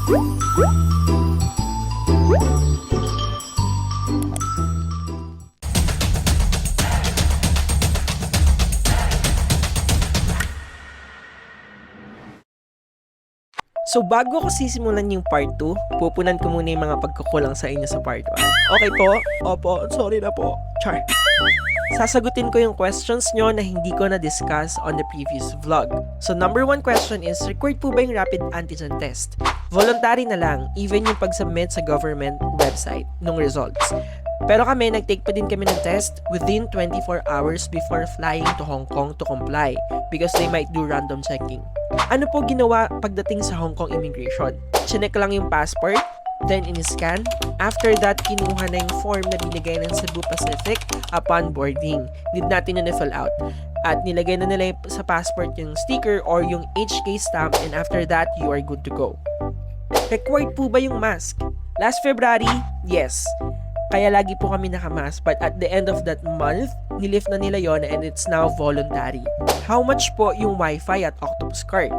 So bago ko sisimulan yung part 2, pupunan ko muna yung mga pagkukulang sa inyo sa part 1. Okay po? Opo, sorry na po. Char. Sasagutin ko yung questions nyo na hindi ko na-discuss on the previous vlog. So number 1 question is, required po ba yung rapid antigen test? Voluntary na lang, even yung pag-submit sa government website ng results. Pero kami, nag-take pa din kami ng test within 24 hours before flying to Hong Kong to comply because they might do random checking. Ano po ginawa pagdating sa Hong Kong immigration? Chinek lang yung passport, then in-scan. After that, kinuha na yung form na binigay ng Cebu Pacific upon boarding. Need natin yun na-fill out. At nilagay na nila sa passport yung sticker or yung HK stamp, and after that, you are good to go. Required po ba yung mask? Last February, yes. Kaya lagi po kami nakamask, but at the end of that month, nilift na nila yon and it's now voluntary. How much po yung Wi-Fi at Octopus card?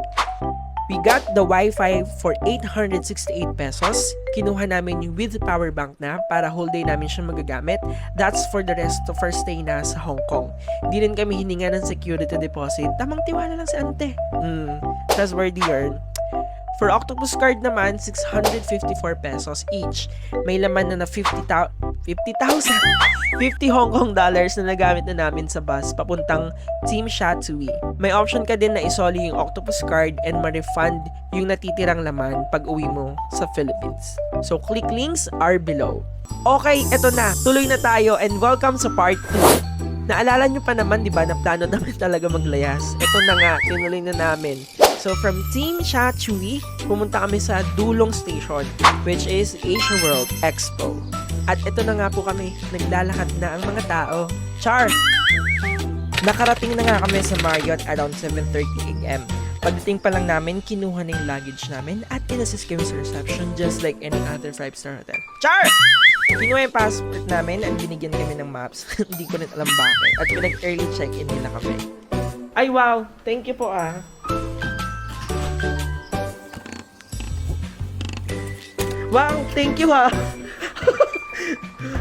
We got the Wi-Fi for 868 pesos. Kinuha namin yung with power bank na para whole day namin siya magagamit. That's for the rest of our stay na sa Hong Kong. Di rin kami hininga ng security deposit. Tamang tiwala lang si ante. Trustworthy yarn. For Octopus card naman, 654 pesos each. May laman na 50 Hong Kong dollars na nagamit na namin sa bus papuntang Team Shatui. May option ka din na isoli yung Octopus card and ma-refund yung natitirang laman pag uwi mo sa Philippines. So click links are below. Okay, eto na. Tuloy na tayo and welcome sa part 2. Naalala nyo pa naman, di ba, na plano namin talaga maglayas. Ito na nga, tinuloy na namin. So from Team Shatui, pumunta kami sa Dulong Station, which is Asia World Expo. At ito na nga po kami, naglalakad na ang mga tao. Char! Nakarating na nga kami sa Marriott around 7:30 AM. Pagdating pa lang namin, kinuha na yung luggage namin at in-assist kami sa reception just like any other 5-star hotel. Char! Kinuha yung passport namin at binigyan kami ng maps. Hindi ko rin alam bakit. At pinag-early check-in nila kami. Ay wow! Thank you po ah. Wow! Thank you ha!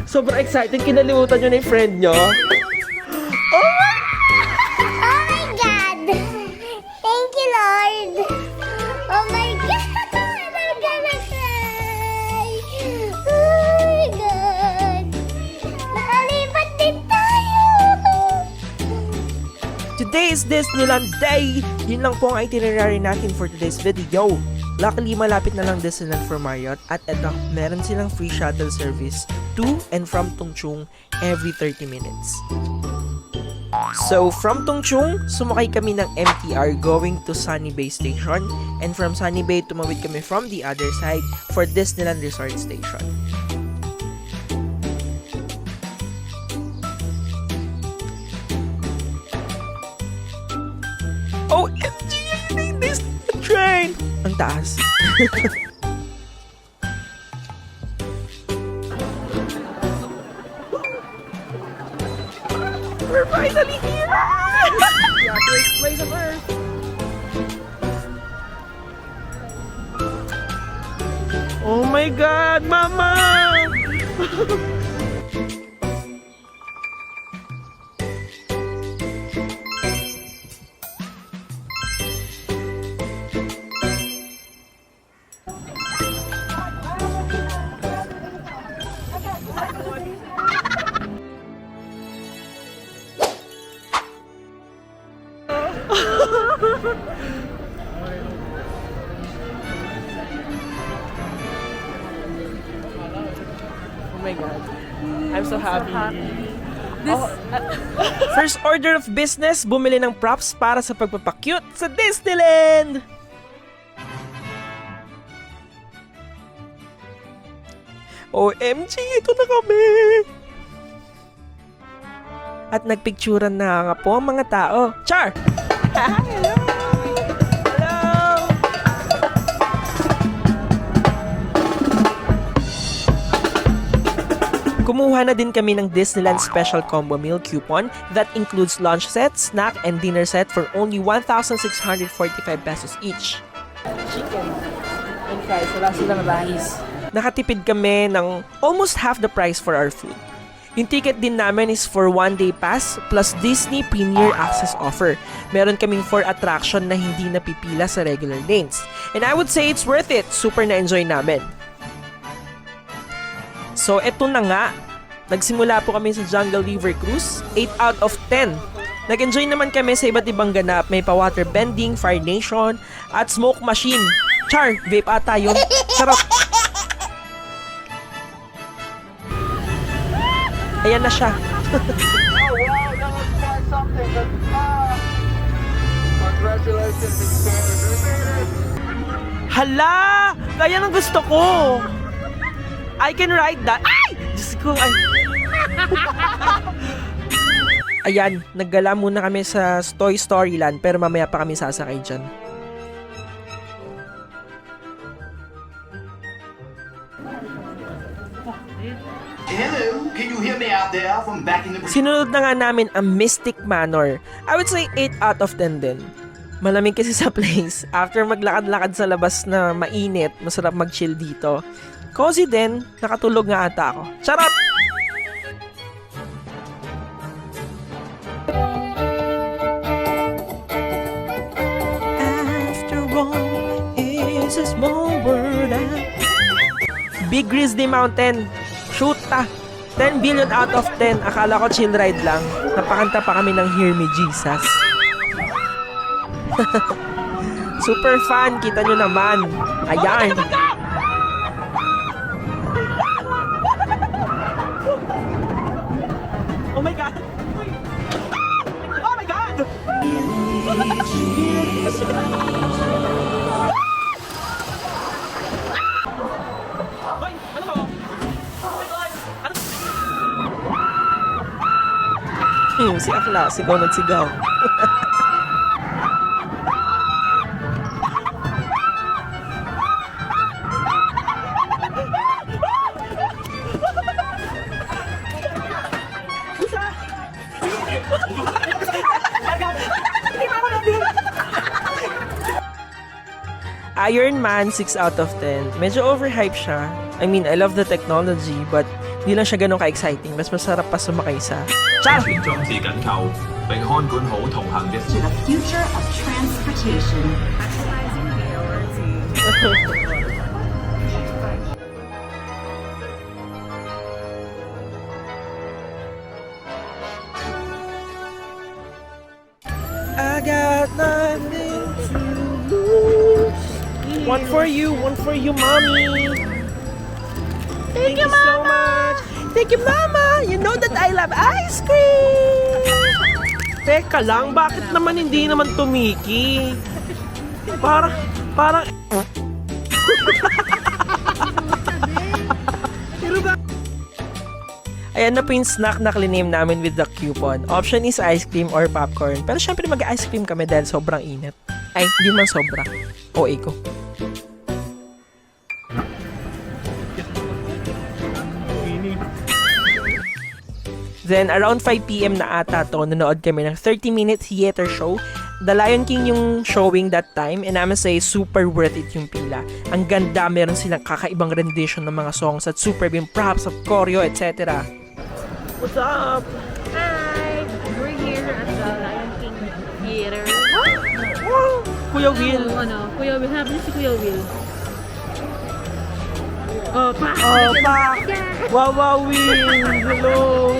Sobrang excited. Kinalimutan nyo na yung friend nyo. Oh my God! Thank you, Lord! Oh my God! I'm gonna cry! Oh my God! Nakalipat din tayo! Today is Disneyland Day! Yun lang po ang itinerary natin for today's video. Luckily, malapit na lang Disneyland for Marriott at eto, meron silang free shuttle service to and from Tongchung every 30 minutes. So, from Tongchung, sumakay kami ng MTR going to Sunny Bay Station, and from Sunny Bay, tumawid kami from the other side for Disneyland Resort Station. OMG! Yun this train! Ang taas. We're finally here! The happiest place on earth! Oh my God, Mama! Oh my God. I'm so happy. First order of business, bumili ng props para sa pagpapakyut sa Disneyland! OMG, ito na kami! At nagpicturan na nga po ang mga tao. Char! Hello! Hello! Kumuha na din kami ng Disneyland Special Combo Meal Coupon that includes lunch set, snack, and dinner set for only 1,645 pesos each. Chicken. And guys, wala silang rice. Nakatipid kami ng almost half the price for our food. Yung ticket din namin is for 1-day pass plus Disney Premier Access offer. Meron kaming 4 attraction na hindi napipila sa regular lanes. And I would say it's worth it. Super na-enjoy namin. So, eto na nga. Nagsimula po kami sa Jungle River Cruise. 8 out of 10. Nag-enjoy naman kami sa iba't ibang ganap. May pa-water bending, Fire Nation, at smoke machine. Char, vape ata yun. Sarap. Ayan na siya. Oh wow, that was quite something. Congratulations, Hala! Kaya ang gusto ko. I can ride that. Ay! Diyos ko, ay. Ayan, naggala muna kami sa Toy Story Land pero mamaya pa kami sasakay dyan. Hello, can you hear me out there from back in the... Sinunod na nga namin ang Mystic Manor. I would say 8 out of 10 din. Malamig kasi sa place. After maglakad-lakad sa labas na mainit, masarap mag-chill dito. Cozy din, nakatulog nga ata ako. Charot! After all is a small world. Big Grizzly Mountain. Shoot ta! 10 billion out of 10. Akala ko chill ride lang. Napakanta pa kami ng Hear Me Jesus. Super fun. Kita nyo naman. Ayan. Oh my God! Oh my God! Hoy! Ano ba? Si Akla, sigaw nagsigaw. Iron Man, 6 out of 10. Medyo overhype siya. I mean, I love the technology, but di lang siya ganun ka-exciting. Mas masarap pa sumakay sa... Char! 裝置緊扣，並看管好同行嘅。 to the future of transportation. I got nothing to lose. One for you, mommy. Thank you so much. Thank you, mama. You know that I love ice cream. Teka lang, bakit naman hindi naman tumiki? Parang... Ayan na po yung snack na cliname namin with the coupon. Option is ice cream or popcorn. Pero syempre mag-ice cream kami dahil sobrang init. Ay, hindi man sobra. OA ko. Then, around 5 p.m. na ata to, nanood kami ng 30-minute theater show. The Lion King yung showing that time, and I must say, super worth it yung pila. Ang ganda, meron silang kakaibang rendition ng mga songs at super yung props of choreo, etc. What's up? Hi! We're here at the Lion King Theater. Wow! Kuya Will. Kuya Will. Hanapin si Kuya Will. Oh, pa! Oh, pa! Wow, Will! Hello!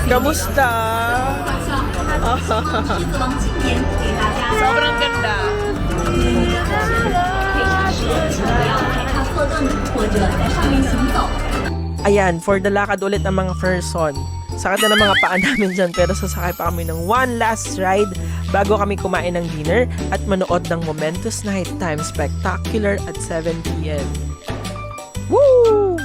Kamusta? Sobrang ganda. 者在上面行走。 Ayan, for the lakad ulit ng mga person. Sakit na ng mga paa namin dyan, pero sasakay pa kami ng one last ride bago kami kumain ng dinner at manood ng momentous nighttime spectacular at 7 p.m. Woo!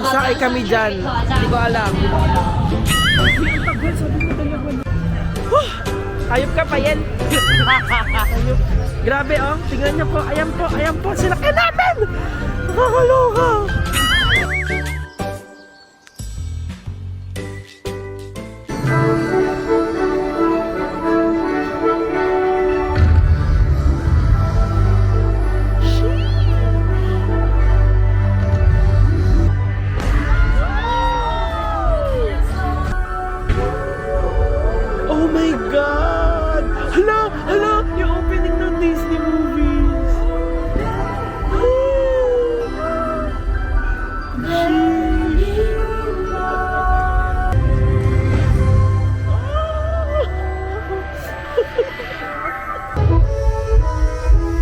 Sasakay kami dyan. Hindi ko alam. Ayop ka pa yan. Ayop. Grabe oh, tingnan niyo po. Ayan po, sinakyan namin! Nakakaloka! Oh my God! Hala! Yung opening ng Disney movies!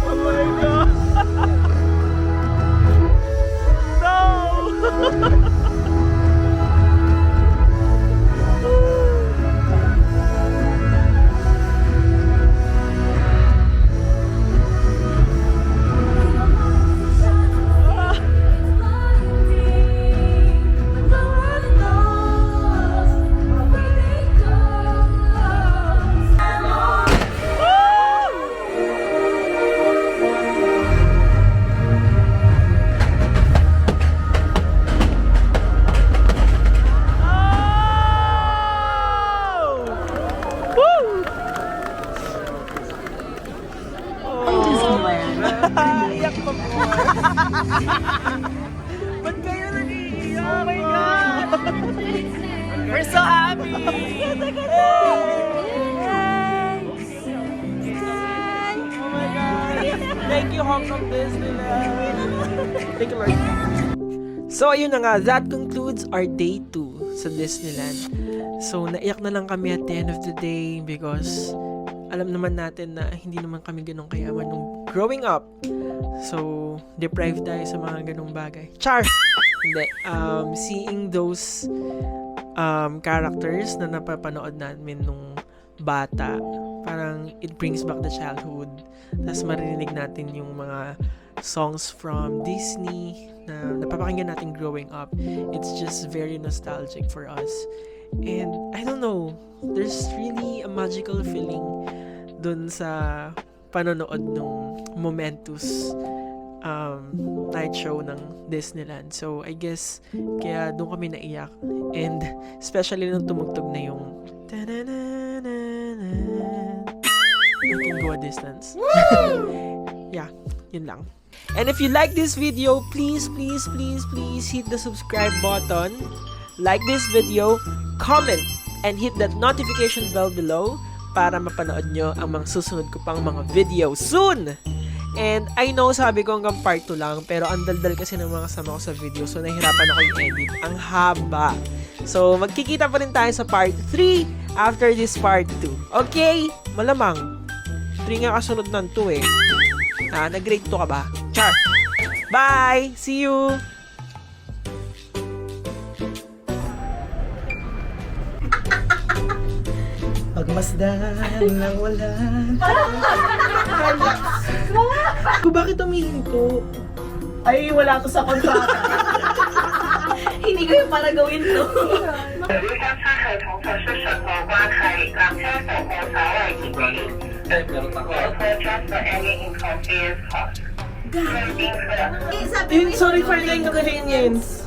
Oh my God! No! Iyak pa po. Ba't kayo nag-iiyak? Oh my God! We're so happy! Oh my God! Thank you, Hongkong Disneyland! Thank you, Lord. So, ayun na nga. That concludes our day 2 sa Disneyland. So, naiyak na lang kami at the end of the day because alam naman natin na hindi naman kami ganun kayaman nung growing up. So, deprived tayo sa mga ganung bagay. Char! Hindi. Seeing those characters na napapanood namin nung bata, parang it brings back the childhood. Tapos maririnig natin yung mga songs from Disney na napapakinggan natin growing up. It's just very nostalgic for us. And I don't know, there's really a magical feeling dun sa panonood nung momentous night show ng Disneyland. So, I guess, kaya doon kami naiyak. And, especially nung tumugtog na yung You can go a distance. Yeah, yun lang. And if you like this video, please hit the subscribe button, like this video, comment, and hit that notification bell below para mapanood nyo ang mga susunod ko pang mga video soon! And I know sabi ko hanggang part 2 lang, pero ang daldal kasi ng mga kasama ko sa video, so nahihirapan ako i-edit. Ang haba. So magkikita pa rin tayo sa part 3 after this part 2. Okay? Malamang. 3 nga kasunod ng 2 eh. Nag-grade 2 ka ba? Char! Bye! See you! Pagmasdan ng walan. Bakit umihinto? Ay, wala to sa kontrata. Hindi ko yung para gawin to. 如将参考同测试审核刮开，让车手和朝外以及for just for any inconvenience caused. Sorry for the inconvenience.